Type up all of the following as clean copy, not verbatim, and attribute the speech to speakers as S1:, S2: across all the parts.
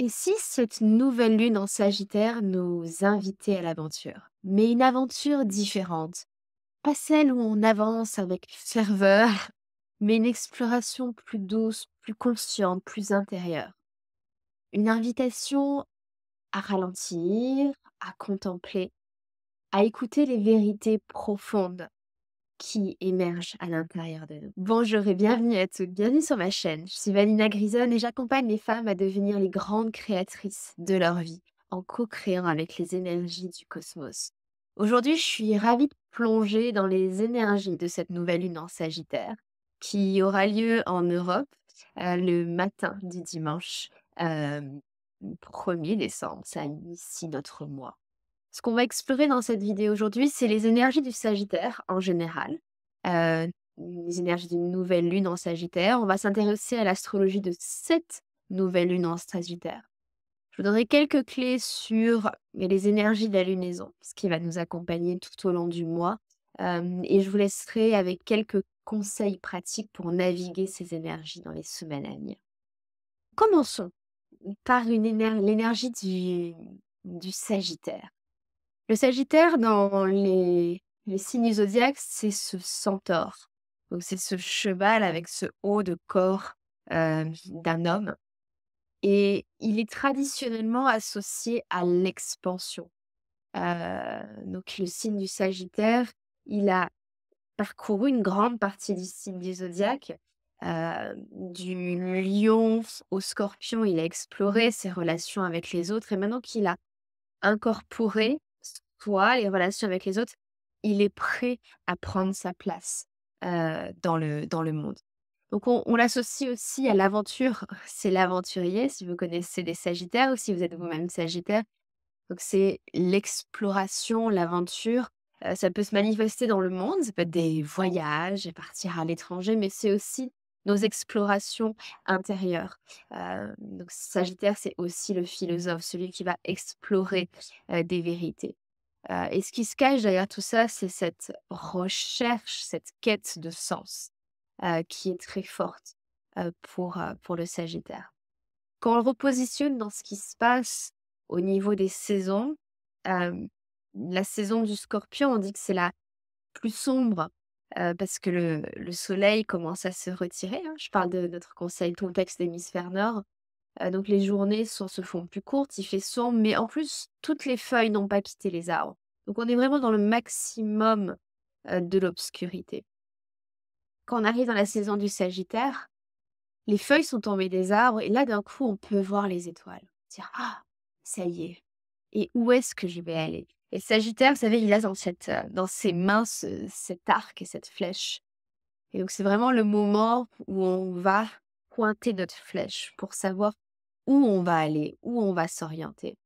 S1: Et si cette nouvelle lune en Sagittaire nous invitait à l'aventure? Mais une aventure différente. Pas celle où on avance avec ferveur, mais une exploration plus douce, plus consciente, plus intérieure. Une invitation à ralentir, à contempler, à écouter les vérités profondes qui émergent à l'intérieur de nous. Bonjour et bienvenue à toutes, bienvenue sur ma chaîne. Je suis Valina Grison et j'accompagne les femmes à devenir les grandes créatrices de leur vie en co-créant avec les énergies du cosmos. Aujourd'hui, je suis ravie de plonger dans les énergies de cette nouvelle lune en Sagittaire qui aura lieu en Europe le matin du dimanche euh, 1er décembre. Ça initie notre mois. Ce qu'on va explorer dans cette vidéo aujourd'hui, c'est les énergies du Sagittaire en général, heu, les énergies d'une nouvelle lune en Sagittaire. On va s'intéresser à l'astrologie de cette nouvelle lune en Sagittaire. Je vous donnerai quelques clés sur les énergies de la lunaison, ce qui va nous accompagner tout au long du mois, et je vous laisserai avec quelques conseils pratiques pour naviguer ces énergies dans les semaines à venir. Commençons par l'énergie du Sagittaire. Le Sagittaire dans les signes zodiaques, c'est ce centaure. Donc c'est ce cheval avec ce haut de corps, d'un homme et il est traditionnellement associé à l'expansion. Donc le signe du Sagittaire, il a parcouru une grande partie du signe du zodiaque, du lion au scorpion, il a exploré ses relations avec les autres et maintenant qu'il a incorporer soi, les relations avec les autres, il est prêt à prendre sa place, dans le monde. Donc on l'associe aussi à l'aventure, c'est l'aventurier, si vous connaissez des sagittaires ou si vous êtes vous-même sagittaire. Donc c'est l'exploration, l'aventure, ça peut se manifester dans le monde, ça peut être des voyages, partir à l'étranger, mais c'est aussi nos explorations intérieures. Donc Sagittaire, c'est aussi le philosophe, celui qui va explorer, des vérités. Et ce qui se cache derrière tout ça, c'est cette recherche, cette quête de sens, qui est très forte, pour le Sagittaire. Quand on le repositionne dans ce qui se passe au niveau des saisons, la saison du Scorpion, on dit que c'est la plus sombre, parce que le soleil commence à se retirer, hein. Je parle de notre contexte d'hémisphère nord, donc les journées se font plus courtes, il fait sombre, mais en plus, toutes les feuilles n'ont pas quitté les arbres. Donc on est vraiment dans le maximum, de l'obscurité. Quand on arrive dans la saison du Sagittaire, les feuilles sont tombées des arbres et là, d'un coup, on peut voir les étoiles. Dire: «Ah, ça y est, et où est-ce que je vais aller?» Et Sagittaire, vous savez, il a dans ses mains cet arc et cette flèche. Et donc c'est vraiment le moment où on va pointer notre flèche pour savoir où on va aller, où on va s'orienter.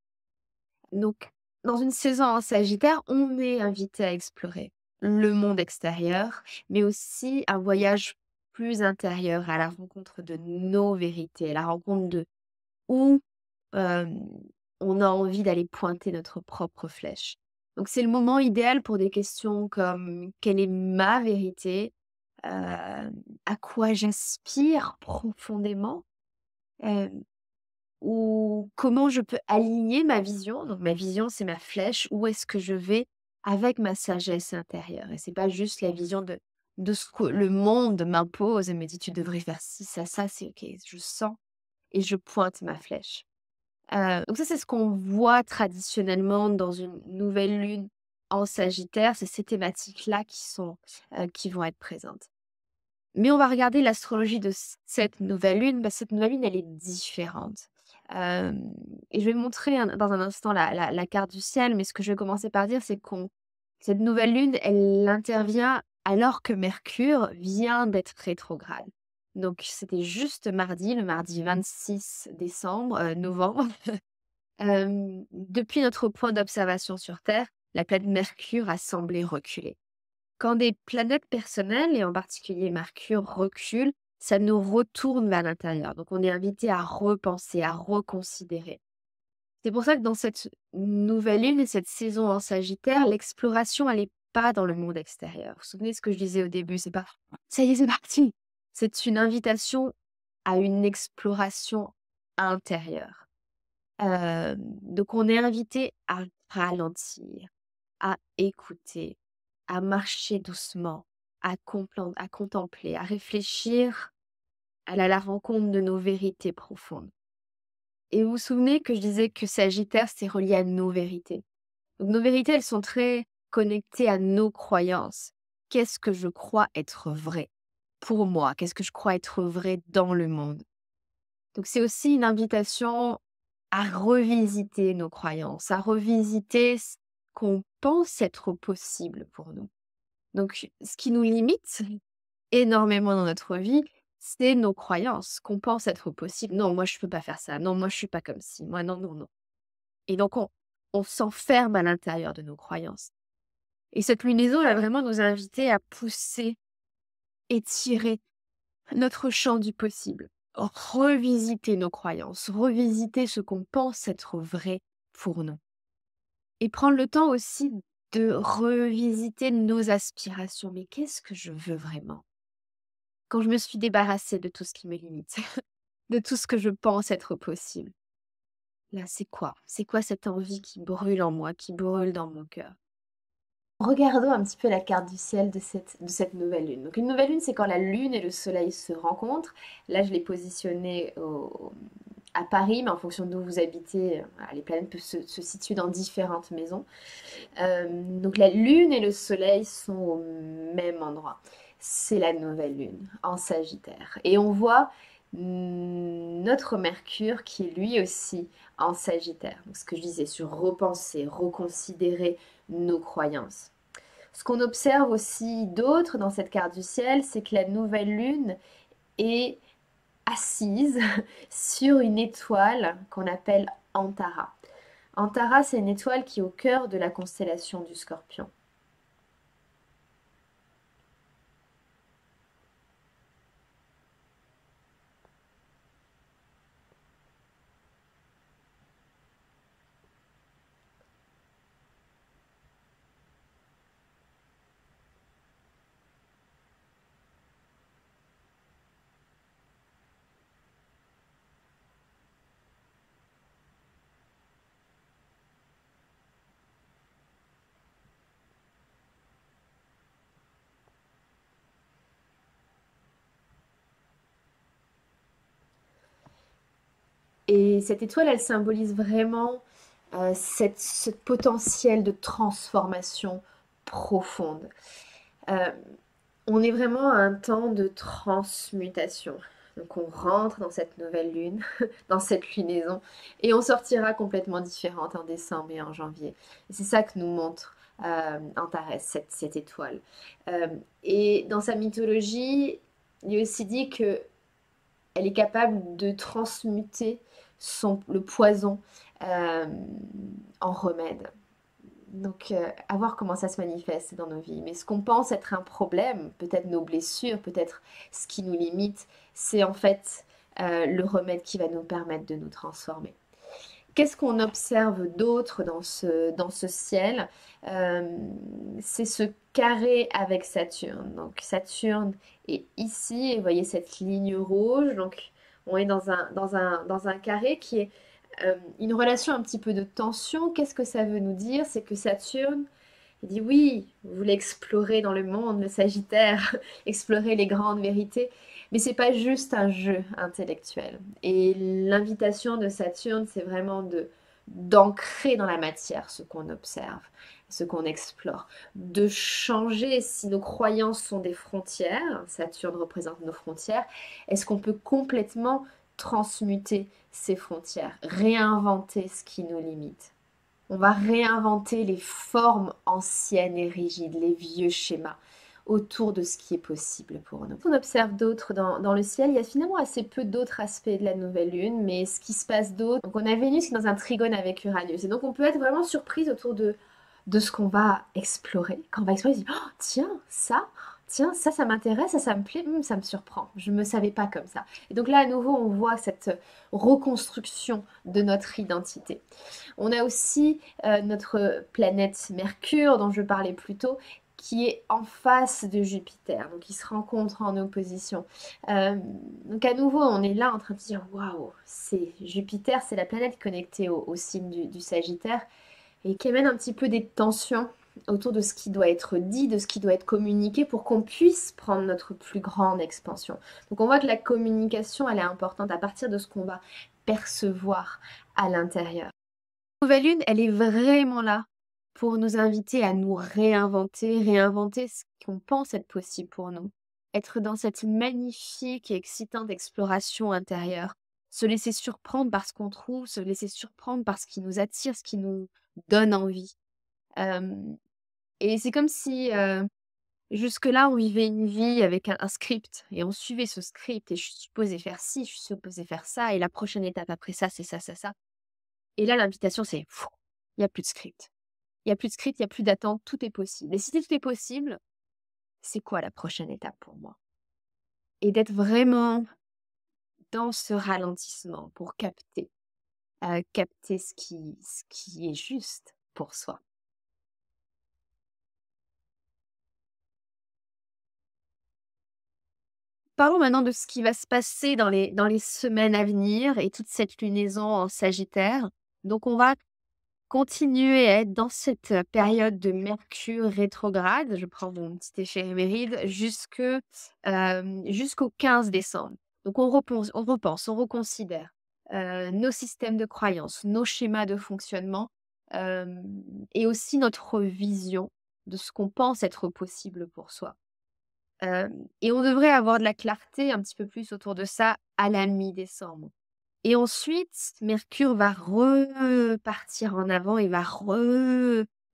S1: Donc dans une saison en Sagittaire, on est invité à explorer le monde extérieur, mais aussi un voyage plus intérieur à la rencontre de nos vérités, à la rencontre de où, hem, on a envie d'aller pointer notre propre flèche. Donc c'est le moment idéal pour des questions comme: «Quelle est ma vérité?» «À quoi j'aspire profondément?» Ou comment je peux aligner ma vision. Donc ma vision, c'est ma flèche. Où est-ce que je vais avec ma sagesse intérieure? Et c'est pas juste la vision de ce que le monde m'impose et me dit: «Tu devrais faire ci, ça». C'est OK, je sens et je pointe ma flèche. Donc ça, c'est ce qu'on voit traditionnellement dans une nouvelle lune en Sagittaire. C'est ces thématiques-là qui vont être présentes. Mais on va regarder l'astrologie de cette nouvelle lune, bah, cette nouvelle lune, elle est différente. Hem Et je vais montrer dans un instant la carte du ciel, mais ce que je vais commencer par dire, c'est qu'on cette nouvelle lune, elle intervient alors que Mercure vient d'être rétrograde. Donc c'était juste mardi, le mardi 26 décembre, novembre. Depuis notre point d'observation sur Terre, la planète Mercure a semblé reculer. Quand des planètes personnelles, et en particulier Mercure, reculent, ça nous retourne vers l'intérieur. Donc on est invité à repenser, à reconsidérer. C'est pour ça que dans cette nouvelle lune et cette saison en Sagittaire, l'exploration, elle est pas dans le monde extérieur. Vous vous souvenez de ce que je disais au début, c'est pas: «Ça y est, c'est parti!» C'est une invitation à une exploration intérieure. Donc on est invité à ralentir, à écouter, à marcher doucement, à contempler, à réfléchir à la rencontre de nos vérités profondes. Et vous vous souvenez que je disais que Sagittaire, c'est relié à nos vérités. Donc nos vérités, elles sont très connectées à nos croyances. Qu'est-ce que je crois être vrai pour moi? Qu'est-ce que je crois être vrai dans le monde? Donc c'est aussi une invitation à revisiter nos croyances, à revisiter ce qu'on pense être possible pour nous. Donc ce qui nous limite énormément dans notre vie, c'est nos croyances, qu'on pense être possible. Non, moi je peux pas faire ça. Non, moi je suis pas comme ci. Moi non, non, non. Et donc on s'enferme à l'intérieur de nos croyances. Et cette lunaison, elle va vraiment nous inviter à pousser, étirer notre champ du possible, revisiter nos croyances, revisiter ce qu'on pense être vrai pour nous. Et prendre le temps aussi de revisiter nos aspirations. Mais qu'est-ce que je veux vraiment? Quand je me suis débarrassée de tout ce qui me limite, de tout ce que je pense être possible. Là, c'est quoi? C'est quoi cette envie qui brûle en moi, qui brûle dans mon cœur? Regardons un petit peu la carte du ciel de cette nouvelle lune. Donc une nouvelle lune, c'est quand la lune et le soleil se rencontrent. Là, je l'ai positionné à Paris, mais en fonction d'où vous habitez, voilà, les planètes peuvent se situer dans différentes maisons. Donc la lune et le soleil sont au même endroit. C'est la nouvelle lune en Sagittaire. Et on voit notre Mercure qui est lui aussi en Sagittaire. Donc ce que je disais sur repenser, reconsidérer nos croyances. Ce qu'on observe aussi d'autre dans cette carte du ciel, c'est que la nouvelle lune est assise sur une étoile qu'on appelle Antara. Antara, c'est une étoile qui est au cœur de la constellation du Scorpion. Et cette étoile, elle symbolise vraiment ce potentiel de transformation profonde. Euh, on est vraiment à un temps de transmutation. Donc on rentre dans cette nouvelle lune, dans cette lunaison, et on sortira complètement différente en décembre et en janvier. Et c'est ça que nous montre Antares, cette étoile. Euh, et dans sa mythologie, il est aussi dit que elle est capable de transmuter le poison euh, en remède. Donc, à voir comment ça se manifeste dans nos vies. Mais ce qu'on pense être un problème, peut-être nos blessures, peut-être ce qui nous limite, c'est en fait le remède qui va nous permettre de nous transformer. Qu'est-ce qu'on observe d'autre dans ce ciel? C'est ce carré avec Saturne. Donc Saturne est ici, et vous voyez cette ligne rouge. Donc on est dans un carré qui est une relation un petit peu de tension. Qu'est-ce que ça veut nous dire? C'est que Saturne, il dit oui, vous voulez explorer dans le monde, le Sagittaire, explorer les grandes vérités, mais c'est pas juste un jeu intellectuel. Et l'invitation de Saturne, c'est vraiment d'ancrer dans la matière ce qu'on observe, ce qu'on explore, de changer si nos croyances sont des frontières, Saturne représente nos frontières, est-ce qu'on peut complètement transmuter ces frontières, réinventer ce qui nous limite? On va réinventer les formes anciennes et rigides, les vieux schémas autour de ce qui est possible pour nous. On observe d'autres dans le ciel, il y a finalement assez peu d'autres aspects de la nouvelle lune, mais ce qui se passe d'autre, donc on a Vénus qui est dans un trigone avec Uranus, et donc on peut être vraiment surprise autour de ce qu'on va explorer. Quand on va explorer, on se dit, oh, tiens, ça m'intéresse, ça me plaît, ça me surprend. Je ne me savais pas comme ça. Et donc là, à nouveau, on voit cette reconstruction de notre identité. On a aussi notre planète Mercure, dont je parlais plus tôt, qui est en face de Jupiter, donc ils se rencontrent en opposition. Euh, donc à nouveau, on est là en train de se dire, waouh, c'est Jupiter, c'est la planète connectée au signe du Sagittaire et qui amène un petit peu des tensions autour de ce qui doit être dit, de ce qui doit être communiqué pour qu'on puisse prendre notre plus grande expansion. Donc on voit que la communication, elle est importante à partir de ce qu'on va percevoir à l'intérieur. La nouvelle lune, elle est vraiment là pour nous inviter à nous réinventer, réinventer ce qu'on pense être possible pour nous. Être dans cette magnifique et excitante exploration intérieure. Se laisser surprendre par ce qu'on trouve, se laisser surprendre par ce qui nous attire, ce qui nous donne envie. Et c'est comme si jusque-là, on vivait une vie avec un script et on suivait ce script et je suis supposée faire ci, je suis supposée faire ça et la prochaine étape après ça, c'est ça, ça, ça. Et là, l'invitation, c'est il n'y a plus de script. Il n'y a plus de script, il n'y a plus d'attente, tout est possible. Et si tout est possible, c'est quoi la prochaine étape pour moi? Et d'être vraiment dans ce ralentissement pour capter ce qui est juste pour soi. Parlons maintenant de ce qui va se passer dans les semaines à venir et toute cette lunaison en Sagittaire. Donc on va continuer à être dans cette période de Mercure rétrograde. Je prends mon petit éphéméride jusqu'au 15 décembre. Donc on reconsidère nos systèmes de croyances, nos schémas de fonctionnement euh, et aussi notre vision de ce qu'on pense être possible pour soi. Et on devrait avoir de la clarté un petit peu plus autour de ça à la mi-décembre. Et ensuite, Mercure va repartir en avant et va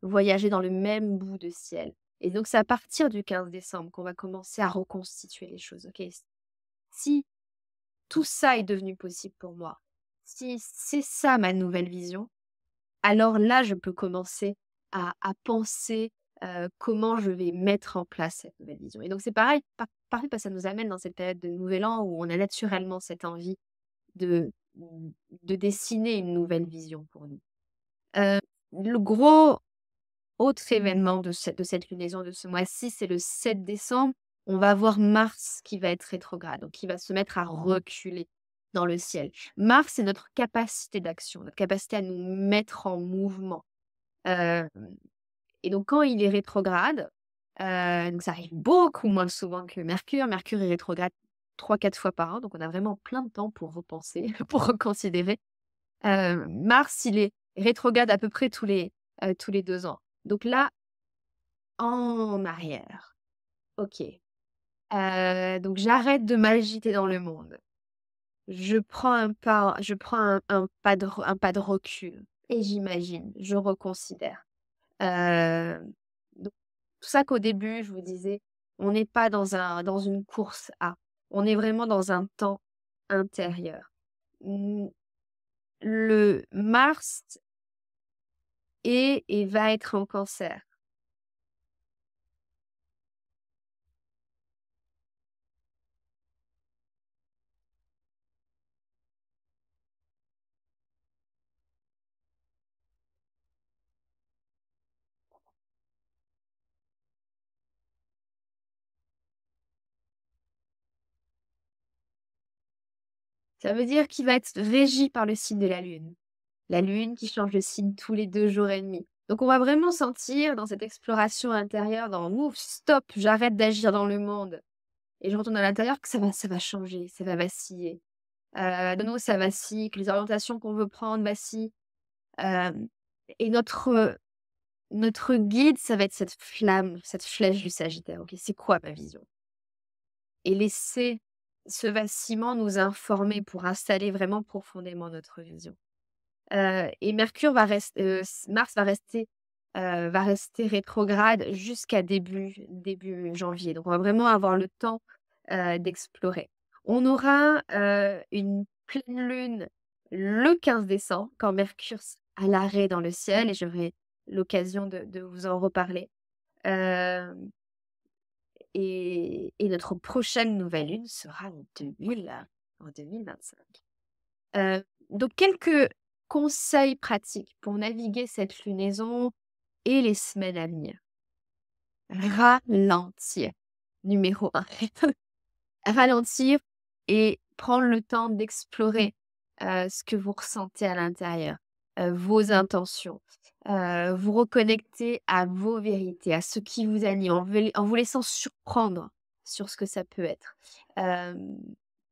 S1: voyager dans le même bout de ciel. Et donc, c'est à partir du 15 décembre qu'on va commencer à reconstituer les choses. Ok, si tout ça est devenu possible pour moi, si c'est ça ma nouvelle vision, alors là, je peux commencer à penser comment je vais mettre en place cette nouvelle vision. Et donc, c'est pareil, parfait parce que ça nous amène dans cette période de Nouvel An où on a naturellement cette envie de, de dessiner une nouvelle vision pour nous. Le gros autre événement de cette lunaison de ce mois-ci, c'est le 7 décembre. On va voir Mars qui va être rétrograde, donc qui va se mettre à reculer dans le ciel. Mars, c'est notre capacité d'action, notre capacité à nous mettre en mouvement. Euh, et donc, quand il est rétrograde, donc ça arrive beaucoup moins souvent que Mercure. Mercure est rétrograde 3-4 fois par an, donc on a vraiment plein de temps pour repenser, pour reconsidérer. Mars, il est rétrograde à peu près tous les 2 ans. Donc là, en arrière. OK. Donc j'arrête de m'agiter dans le monde. Je prends un pas de recul et j'imagine, je reconsidère. Donc tout ça qu'au début, je vous disais, on n'est pas dans une course à, on est vraiment dans un temps intérieur. Mmh, le Mars est et va être en Cancer. Ça veut dire qu'il va être régi par le signe de la Lune. La Lune qui change de signe tous les 2 jours et demi. Donc on va vraiment sentir dans cette exploration intérieure, dans ouf, stop, j'arrête d'agir dans le monde et je retourne à l'intérieur que ça va changer, ça va vaciller. De nouveau, ça vacille, que les orientations qu'on veut prendre vacillent. Et notre guide, ça va être cette flamme, cette flèche du Sagittaire. Ok, c'est quoi ma vision? Et laisser ce vacillement nous informer pour installer vraiment profondément notre vision. Et Mars va rester rétrograde jusqu'à début janvier. Donc on va vraiment avoir le temps, d'explorer. On aura, une pleine lune le 15 décembre quand Mercure s à l'arrêt dans le ciel et j'aurai l'occasion de vous en reparler. Hem et notre prochaine nouvelle lune sera en 2025. Donc quelques conseils pratiques pour naviguer cette lunaison et les semaines à venir. ralentir. Numéro 1. Ralentir et prendre le temps d'explorer, ce que vous ressentez à l'intérieur, vos intentions, vous reconnecter à vos vérités, à ce qui vous anime, en vous laissant surprendre sur ce que ça peut être. Hem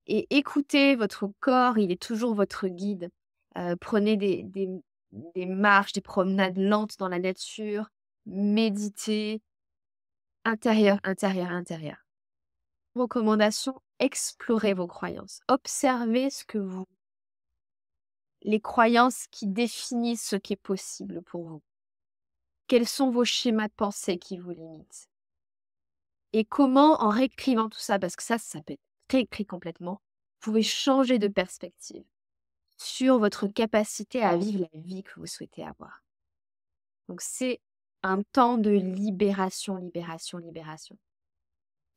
S1: Et écoutez votre corps, il est toujours votre guide. Prenez des marches, des promenades lentes dans la nature, méditez, intérieur, intérieur, intérieur. Recommandation, explorez vos croyances. Observez les croyances qui définissent ce qui est possible pour vous. Quels sont vos schémas de pensée qui vous limitent? Et comment, en réécrivant tout ça, parce que ça peut être réécrit complètement, vous pouvez changer de perspective sur votre capacité à vivre la vie que vous souhaitez avoir. Donc c'est un temps de libération, libération, libération.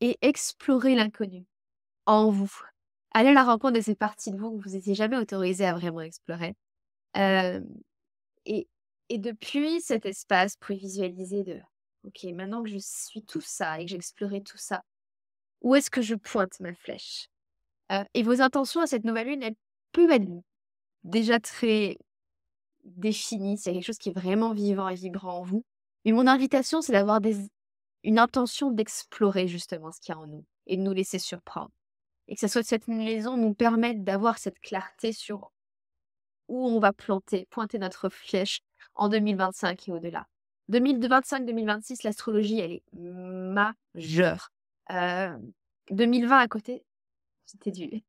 S1: Et explorer l'inconnu en vous. Allez à la rencontre de ces parties de vous que vous n'étiez jamais autorisé à vraiment explorer. Hem et et depuis cet espace, vous pouvez visualiser de: «OK, maintenant que je suis tout ça et que j'ai exploré tout ça, où est-ce que je pointe ma flèche?» Et vos intentions à cette nouvelle lune, elles peuvent être déjà très définies. C'est quelque chose qui est vraiment vivant et vibrant en vous. Mais mon invitation, c'est d'avoir une intention d'explorer justement ce qu'il y a en nous et de nous laisser surprendre. Et que ça soit cette maison nous permette d'avoir cette clarté sur où on va pointer notre flèche en 2025 et au-delà. 2025-2026, l'astrologie, elle est majeure. 2020 à côté, c'était du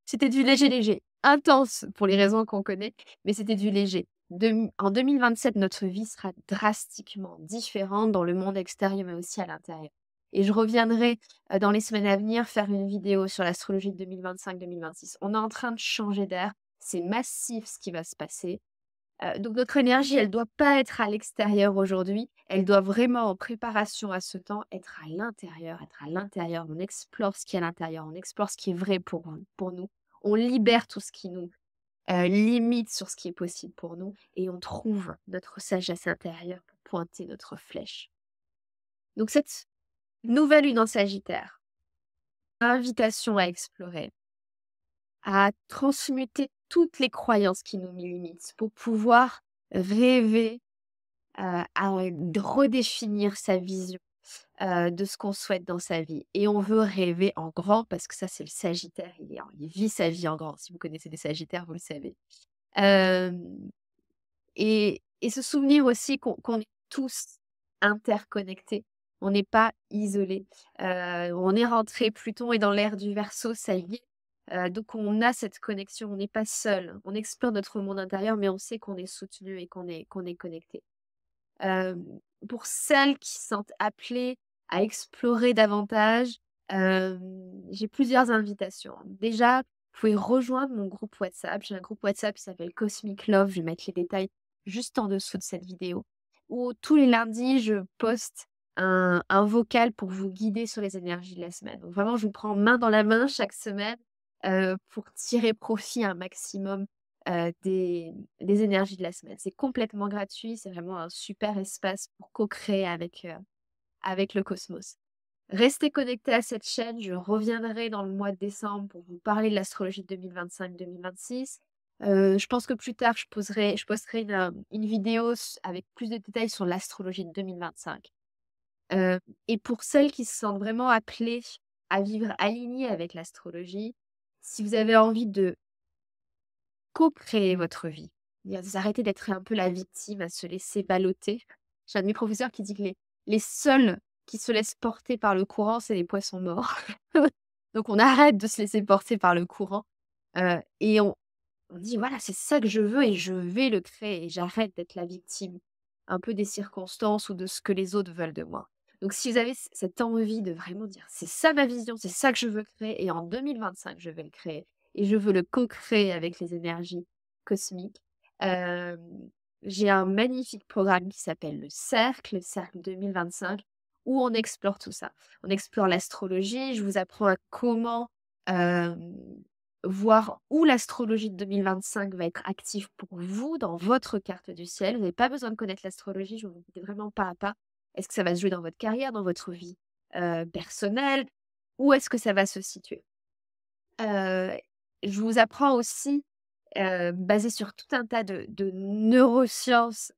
S1: c'était du léger, léger. Intense pour les raisons qu'on connaît, mais c'était du léger. En 2027, notre vie sera drastiquement différente dans le monde extérieur, mais aussi à l'intérieur. Et je reviendrai dans les semaines à venir faire une vidéo sur l'astrologie de 2025-2026. On est en train de changer d'air. C'est massif ce qui va se passer. Donc notre énergie, elle doit pas être à l'extérieur aujourd'hui. Elle doit vraiment, en préparation à ce temps, être à l'intérieur, être à l'intérieur. On explore ce qui est à l'intérieur, on explore ce qui est vrai pour nous. On libère tout ce qui nous, limite sur ce qui est possible pour nous et on trouve notre sagesse intérieure pour pointer notre flèche. Donc cette nouvelle lune en Sagittaire, invitation à explorer, à transmuter toutes les croyances qui nous limitent pour pouvoir rêver, à redéfinir sa vision, de ce qu'on souhaite dans sa vie et on veut rêver en grand parce que ça, c'est le Sagittaire, il vit sa vie en grand. Si vous connaissez les Sagittaires, vous le savez. Hem et se souvenir aussi qu'on est tous interconnectés. On n'est pas isolés. On est rentré, Pluton est dans l'ère du Verseau, ça y est. Donc on a cette connexion, on n'est pas seul. On explore notre monde intérieur, mais on sait qu'on est soutenu et qu'on est connecté. Hem, pour celles qui se sentent appelées à explorer davantage, j'ai plusieurs invitations. Déjà, vous pouvez rejoindre mon groupe WhatsApp. J'ai un groupe WhatsApp qui s'appelle Cosmic Love, je vais mettre les détails juste en dessous de cette vidéo, où tous les lundis, je poste un vocal pour vous guider sur les énergies de la semaine. Donc vraiment, je vous prends main dans la main chaque semaine, pour tirer profit un maximum des énergies de la semaine. C'est complètement gratuit, c'est vraiment un super espace pour co-créer avec le cosmos. Restez connectés à cette chaîne, je reviendrai dans le mois de décembre pour vous parler de l'astrologie de 2025-2026. Je pense que plus tard, je posterai une vidéo avec plus de détails sur l'astrologie de 2025. Et pour celles qui se sentent vraiment appelées à vivre alignées avec l'astrologie, si vous avez envie de co-créer votre vie. Vous arrêtez d'être un peu la victime, à se laisser balloter. J'ai un de mes professeurs qui dit que les seuls qui se laissent porter par le courant, c'est les poissons morts. Donc on arrête de se laisser porter par le courant, et on dit: «Voilà, c'est ça que je veux et je vais le créer et j'arrête d'être la victime un peu des circonstances ou de ce que les autres veulent de moi». Donc si vous avez cette envie de vraiment dire: «C'est ça ma vision, c'est ça que je veux créer et en 2025 je vais le créer et je veux le co-créer avec les énergies cosmiques», hem, j'ai un magnifique programme qui s'appelle le Cercle 2025, où on explore tout ça. On explore l'astrologie, je vous apprends à comment, hem voir où l'astrologie de 2025 va être active pour vous dans votre carte du ciel. Vous n'avez pas besoin de connaître l'astrologie, je vais vous guider vraiment pas à pas. Est-ce que ça va se jouer dans votre carrière, dans votre vie, personnelle? Où est-ce que ça va se situer? Heu, je vous apprends aussi, basé sur tout un tas de neurosciences,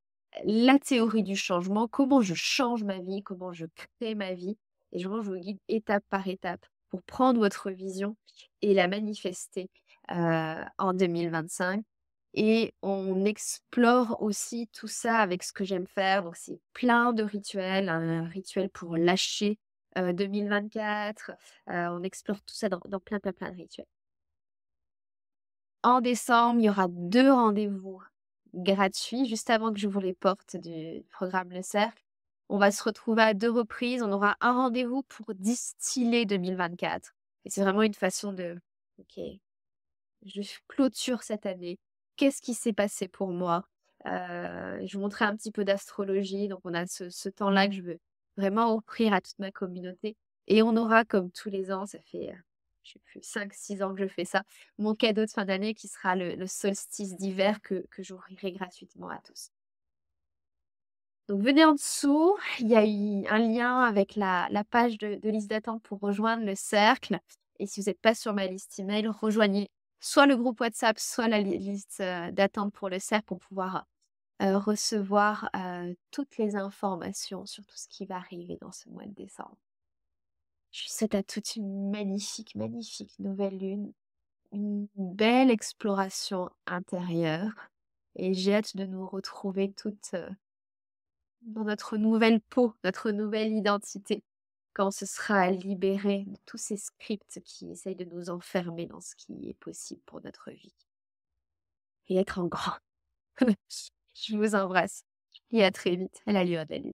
S1: la théorie du changement, comment je change ma vie, comment je crée ma vie et vraiment je vous guide étape par étape pour prendre votre vision et la manifester, en 2025 et on explore aussi tout ça avec ce que j'aime faire, donc c'est plein de rituels, un rituel pour lâcher, 2024, on explore tout ça dans plein, plein, plein de rituels. En décembre, il y aura 2 rendez-vous gratuits juste avant que j'ouvre les portes du programme Le Cercle. On va se retrouver à 2 reprises. On aura un rendez-vous pour distiller 2024 et c'est vraiment une façon de: «OK, je clôture cette année. Qu'est-ce qui s'est passé pour moi?» Je vous montrerai un petit peu d'astrologie, donc on a ce temps-là que je veux vraiment offrir à toute ma communauté et on aura comme tous les ans, ça fait, je sais plus 5-6 ans que je fais ça, mon cadeau de fin d'année qui sera le solstice d'hiver que j'ouvrirai gratuitement à tous. Donc venez en dessous, il y a un lien avec la page de liste d'attente pour rejoindre le cercle et si vous n'êtes pas sur ma liste email, rejoignez soit le groupe WhatsApp, soit la liste, d'attente pour le cercle pour pouvoir, recevoir, toutes les informations sur tout ce qui va arriver dans ce mois de décembre. Je vous souhaite à toutes une magnifique, magnifique nouvelle lune, une belle exploration intérieure et j'ai hâte de nous retrouver toutes, dans notre nouvelle peau, notre nouvelle identité, quand on se sera libéré de tous ces scripts qui essayent de nous enfermer dans ce qui est possible pour notre vie et être en grand. Je vous embrasse et à très vite à la lueur de la lune.